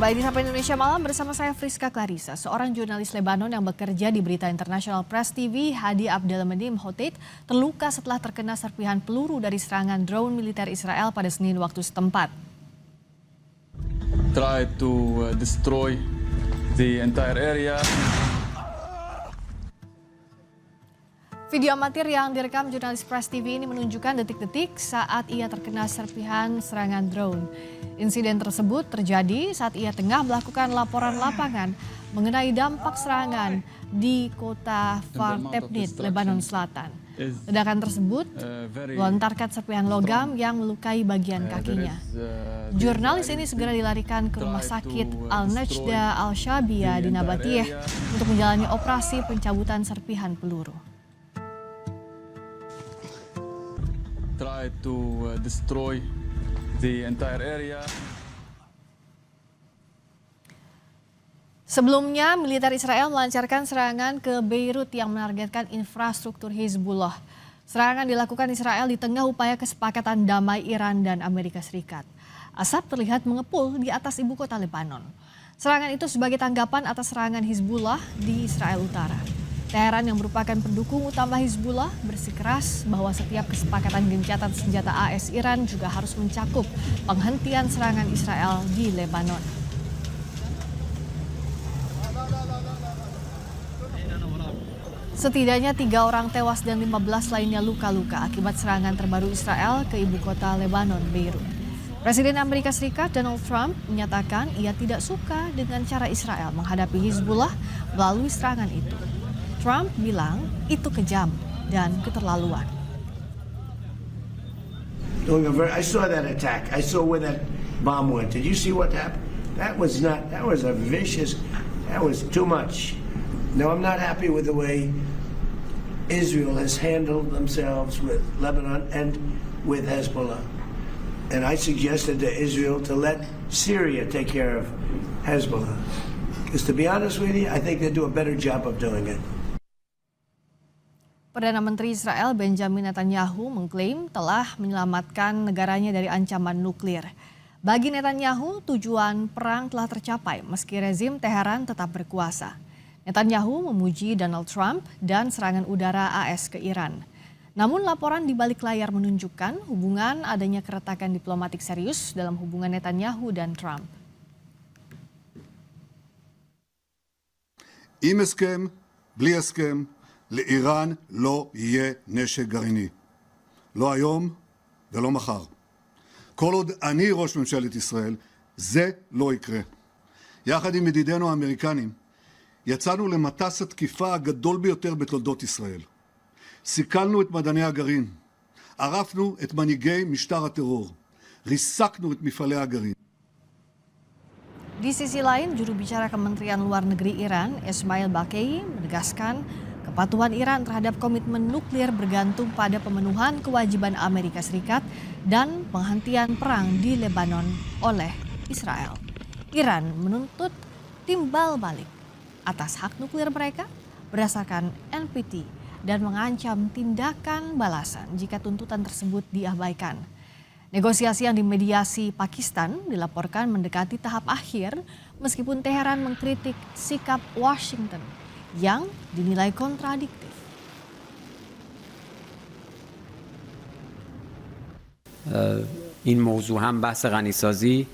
Baik, di Sapa Indonesia Malam bersama saya Friska Clarissa, seorang jurnalis Lebanon yang bekerja di Berita International Press TV, Hadi Abdelmedim Hotait, terluka setelah terkena serpihan peluru dari serangan drone militer Israel pada Senin waktu setempat. Try to destroy the entire area. Video amatir yang direkam jurnalis Press TV ini menunjukkan detik-detik saat ia terkena serpihan serangan drone. Insiden tersebut terjadi saat ia tengah melakukan laporan lapangan mengenai dampak serangan di kota Kfar Tebnit, Lebanon Selatan. Ledakan tersebut melontarkan serpihan logam yang melukai bagian kakinya. Jurnalis ini segera dilarikan ke rumah sakit Al-Najda Al-Shabia di Nabatiyeh untuk menjalani operasi pencabutan serpihan peluru. Try to destroy the entire area. Sebelumnya, militer Israel melancarkan serangan ke Beirut yang menargetkan infrastruktur Hizbullah. Serangan dilakukan Israel di tengah upaya kesepakatan damai Iran dan Amerika Serikat. Asap terlihat mengepul di atas ibu kota Lebanon. Serangan itu sebagai tanggapan atas serangan Hizbullah di Israel Utara. Teheran yang merupakan pendukung utama Hizbullah bersikeras bahwa setiap kesepakatan gencatan senjata AS Iran juga harus mencakup penghentian serangan Israel di Lebanon. Setidaknya 3 orang tewas dan 15 lainnya luka-luka akibat serangan terbaru Israel ke ibu kota Lebanon, Beirut. Presiden Amerika Serikat Donald Trump menyatakan ia tidak suka dengan cara Israel menghadapi Hizbullah melalui serangan itu. Trump bilang itu kejam dan keterlaluan. I saw that attack. I saw where that bomb went. Did you see what happened? That was a vicious, that was too much. No, I'm not happy with the way Israel has handled themselves with Lebanon and with Hezbollah. And I suggested to Israel to let Syria take care of Hezbollah. Because to be honest with you, I think they do a better job of doing it. Perdana Menteri Israel Benjamin Netanyahu mengklaim telah menyelamatkan negaranya dari ancaman nuklir. Bagi Netanyahu, tujuan perang telah tercapai meski rezim Teheran tetap berkuasa. Netanyahu memuji Donald Trump dan serangan udara AS ke Iran. Namun laporan di balik layar menunjukkan hubungan adanya keretakan diplomatik serius dalam hubungan Netanyahu dan Trump. עם הסכם, בלי הסכם, לאיראן לא יהיה נשק גרעיני. לא היום ולא מחר. כל עוד אני ראש ממשלת ישראל, זה לא יקרה. יחד עם ידידינו האמריקנים, יצאנו למטס התקיפה הגדול ביותר בתולדות ישראל. סיכלנו את מדעני הגרעין. ערפנו את מנהיגי משטר הטרור. ריסקנו את מפעלי הגרעין. Di sisi lain, juru bicara Kementerian Luar Negeri Iran, Ismail Baqei, menegaskan kepatuhan Iran terhadap komitmen nuklir bergantung pada pemenuhan kewajiban Amerika Serikat dan penghentian perang di Lebanon oleh Israel. Iran menuntut timbal balik atas hak nuklir mereka berdasarkan NPT dan mengancam tindakan balasan jika tuntutan tersebut diabaikan. Negosiasi yang dimediasi Pakistan dilaporkan mendekati tahap akhir meskipun Teheran mengkritik sikap Washington yang dinilai kontradiktif. این موضوع هم بحث غنیسازی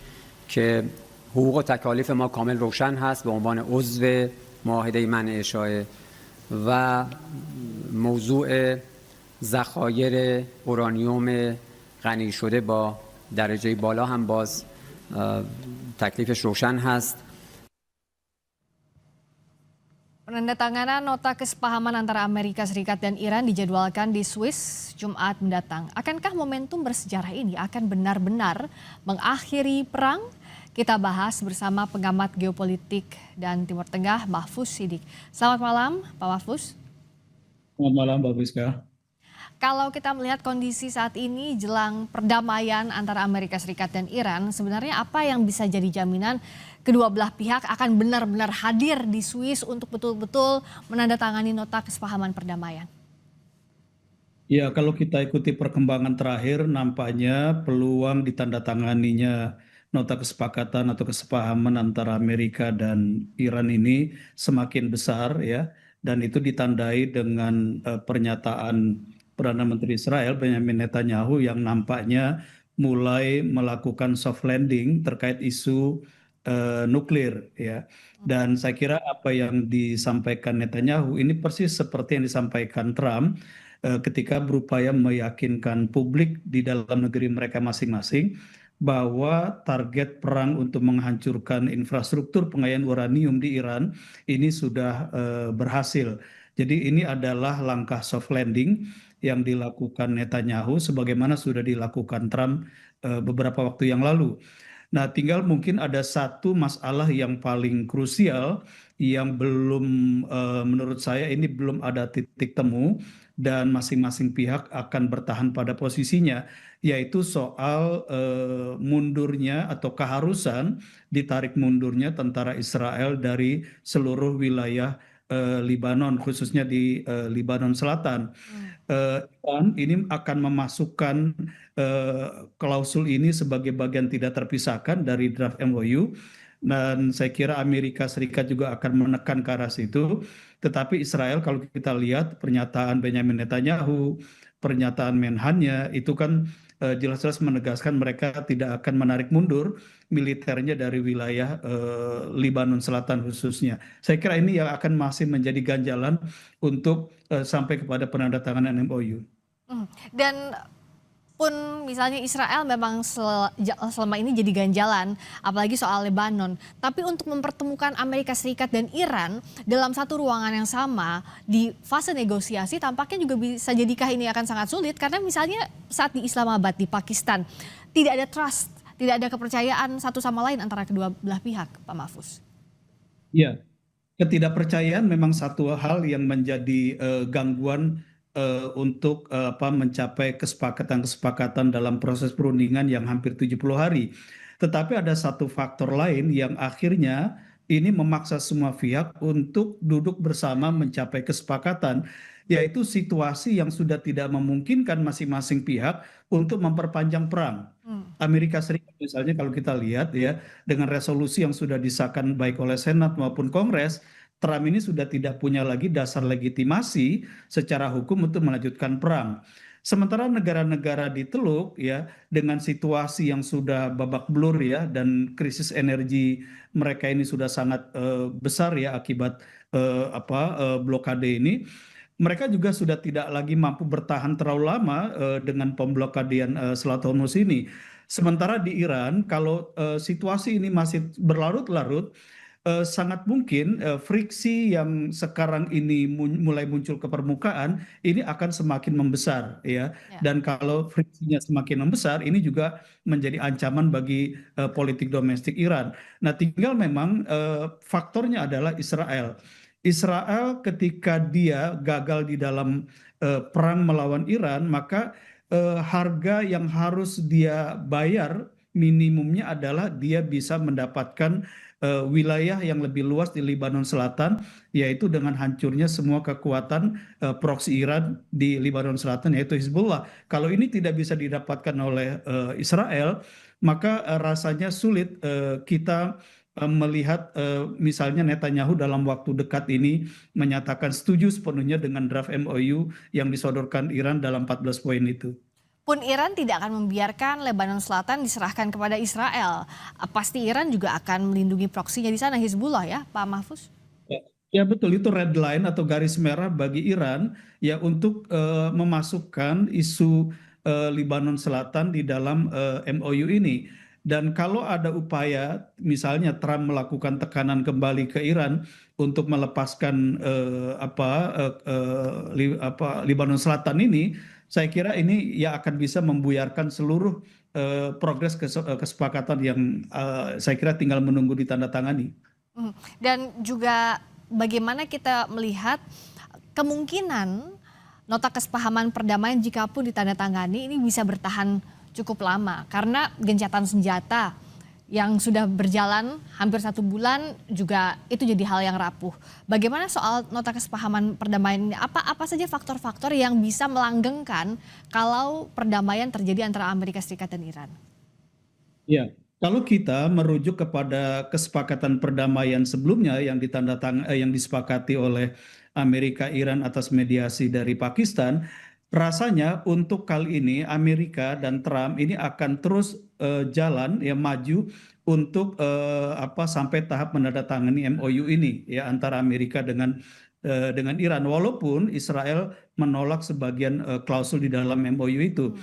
که حقوق و تکالیف ما کامل روشن هست به عنوان عضو معاهده منع اشاعه و موضوع ذخایر اورانیوم غنی شده با درجه بالا هم باز تکلیفش روشن هست. Penandatanganan nota kesepahaman antara Amerika Serikat dan Iran dijadwalkan di Swiss Jumat mendatang. Akankah momentum bersejarah ini akan benar-benar mengakhiri perang? Kita bahas bersama pengamat geopolitik dan Timur Tengah, Mahfuz Siddiq. Selamat malam, Pak Mahfuz. Selamat malam, Mbak Friska. Kalau kita melihat kondisi saat ini jelang perdamaian antara Amerika Serikat dan Iran, sebenarnya apa yang bisa jadi jaminan kedua belah pihak akan benar-benar hadir di Swiss untuk betul-betul menandatangani nota kesepahaman perdamaian? Ya, kalau kita ikuti perkembangan terakhir, nampaknya peluang ditandatanganinya nota kesepakatan atau kesepahaman antara Amerika dan Iran ini semakin besar ya, dan itu ditandai dengan pernyataan Perdana Menteri Israel Benjamin Netanyahu yang nampaknya mulai melakukan soft landing terkait isu nuklir ya. Dan saya kira apa yang disampaikan Netanyahu ini persis seperti yang disampaikan Trump ketika berupaya meyakinkan publik di dalam negeri mereka masing-masing bahwa target perang untuk menghancurkan infrastruktur pengaian uranium di Iran ini sudah berhasil. Jadi ini adalah langkah soft landing yang dilakukan Netanyahu sebagaimana sudah dilakukan Trump beberapa waktu yang lalu. Nah, tinggal mungkin ada satu masalah yang paling krusial yang belum, menurut saya ini belum ada titik temu dan masing-masing pihak akan bertahan pada posisinya, yaitu soal mundurnya atau keharusan ditarik mundurnya tentara Israel dari seluruh wilayah Libanon, khususnya di Libanon Selatan. Iran ini akan memasukkan klausul ini sebagai bagian tidak terpisahkan dari draft MOU, dan saya kira Amerika Serikat juga akan menekan ke arah situ. Tetapi Israel kalau kita lihat pernyataan Benjamin Netanyahu, pernyataan Menhannya itu kan jelas-jelas menegaskan mereka tidak akan menarik mundur militernya dari wilayah Libanon Selatan khususnya. Saya kira ini yang akan masih menjadi ganjalan untuk sampai kepada penandatanganan MOU. Dan pun misalnya Israel memang selama ini jadi ganjalan, apalagi soal Lebanon. Tapi untuk mempertemukan Amerika Serikat dan Iran dalam satu ruangan yang sama di fase negosiasi tampaknya juga bisa jadikah ini akan sangat sulit. Karena misalnya saat di Islamabad, di Pakistan, tidak ada trust, tidak ada kepercayaan satu sama lain antara kedua belah pihak, Pak Mahfuz. Ya, ketidakpercayaan memang satu hal yang menjadi gangguan untuk mencapai kesepakatan-kesepakatan dalam proses perundingan yang hampir 70 hari. Tetapi ada satu faktor lain yang akhirnya ini memaksa semua pihak untuk duduk bersama mencapai kesepakatan, yaitu situasi yang sudah tidak memungkinkan masing-masing pihak untuk memperpanjang perang. Amerika Serikat misalnya kalau kita lihat ya, dengan resolusi yang sudah disahkan baik oleh Senat maupun Kongres, Trump ini sudah tidak punya lagi dasar legitimasi secara hukum untuk melanjutkan perang. Sementara negara-negara di Teluk ya, dengan situasi yang sudah babak belur ya, dan krisis energi mereka ini sudah sangat besar ya akibat blokade ini, mereka juga sudah tidak lagi mampu bertahan terlalu lama dengan pemblokadean Selat Hormuz ini. Sementara di Iran, kalau situasi ini masih berlarut-larut, sangat mungkin friksi yang sekarang ini mulai muncul ke permukaan ini akan semakin membesar ya. Dan kalau friksinya semakin membesar ini juga menjadi ancaman bagi politik domestik Iran. Nah, tinggal memang faktornya adalah Israel. Israel ketika dia gagal di dalam perang melawan Iran, maka harga yang harus dia bayar minimumnya adalah dia bisa mendapatkan wilayah yang lebih luas di Libanon Selatan, yaitu dengan hancurnya semua kekuatan proksi Iran di Libanon Selatan, yaitu Hizbullah. Kalau ini tidak bisa didapatkan oleh Israel, maka rasanya sulit kita melihat misalnya Netanyahu dalam waktu dekat ini menyatakan setuju sepenuhnya dengan draft MOU yang disodorkan Iran dalam 14 poin itu. Pun Iran tidak akan membiarkan Lebanon Selatan diserahkan kepada Israel. Pasti Iran juga akan melindungi proksinya di sana, Hizbullah ya, Pak Mahfuz? Ya betul, itu red line atau garis merah bagi Iran ya untuk memasukkan isu Lebanon Selatan di dalam MOU ini. Dan kalau ada upaya misalnya Trump melakukan tekanan kembali ke Iran untuk melepaskan Lebanon Selatan ini, saya kira ini ya akan bisa membuyarkan seluruh progres kesepakatan yang saya kira tinggal menunggu ditandatangani. Dan juga bagaimana kita melihat kemungkinan nota kesepahaman perdamaian jika pun ditandatangani ini bisa bertahan cukup lama karena gencatan senjata yang sudah berjalan hampir 1 bulan juga itu jadi hal yang rapuh. Bagaimana soal nota kesepahaman perdamaian ini? Apa saja faktor-faktor yang bisa melanggengkan kalau perdamaian terjadi antara Amerika Serikat dan Iran? Ya, Kalau kita merujuk kepada kesepakatan perdamaian sebelumnya yang disepakati oleh Amerika Iran atas mediasi dari Pakistan, rasanya untuk kali ini Amerika dan Trump ini akan terus jalan ya maju untuk sampai tahap menandatangani MOU ini ya antara Amerika dengan Iran, walaupun Israel menolak sebagian klausul di dalam MOU itu.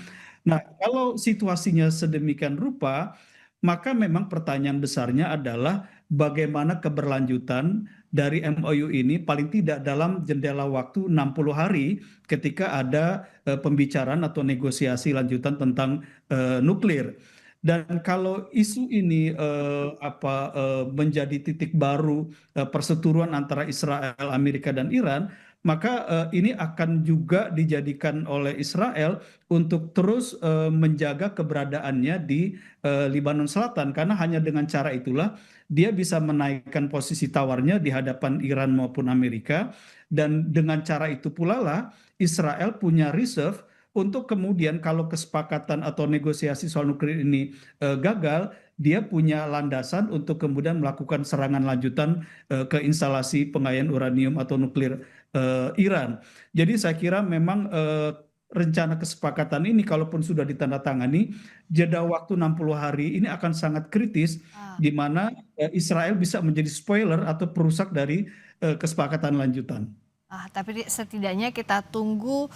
Nah, kalau situasinya sedemikian rupa, maka memang pertanyaan besarnya adalah bagaimana keberlanjutan dari MOU ini paling tidak dalam jendela waktu 60 hari ketika ada pembicaraan atau negosiasi lanjutan tentang nuklir. Dan kalau isu ini menjadi titik baru perseteruan antara Israel, Amerika dan Iran, maka ini akan juga dijadikan oleh Israel untuk terus menjaga keberadaannya di Lebanon Selatan, karena hanya dengan cara itulah dia bisa menaikkan posisi tawarnya di hadapan Iran maupun Amerika, dan dengan cara itu pula lah Israel punya reserve untuk kemudian kalau kesepakatan atau negosiasi soal nuklir ini gagal, dia punya landasan untuk kemudian melakukan serangan lanjutan ke instalasi pengayaan uranium atau nuklir Iran. Jadi saya kira memang rencana kesepakatan ini kalaupun sudah ditandatangani, jeda waktu 60 hari ini akan sangat kritis di mana Israel bisa menjadi spoiler atau perusak dari kesepakatan lanjutan. Tapi setidaknya kita tunggu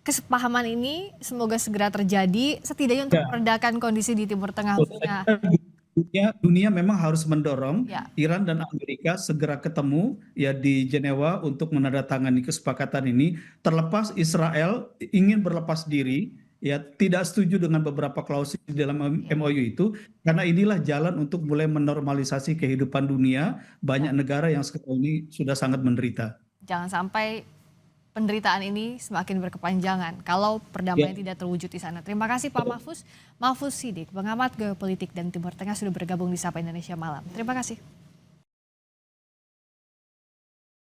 kesepahaman ini semoga segera terjadi, setidaknya untuk meredakan kondisi di Timur Tengah. Dunia memang harus mendorong Ya. Iran dan Amerika segera ketemu ya di Jenewa untuk menandatangani kesepakatan ini. Terlepas Israel ingin berlepas diri, ya tidak setuju dengan beberapa klausul di dalam MOU itu, karena inilah jalan untuk mulai menormalisasi kehidupan dunia. Banyak negara yang sekarang ini sudah sangat menderita. Jangan sampai penderitaan ini semakin berkepanjangan kalau perdamaian tidak terwujud di sana. Terima kasih Pak Mahfuz Siddiq, pengamat geopolitik dan Timur Tengah sudah bergabung di Sapa Indonesia Malam. Terima kasih.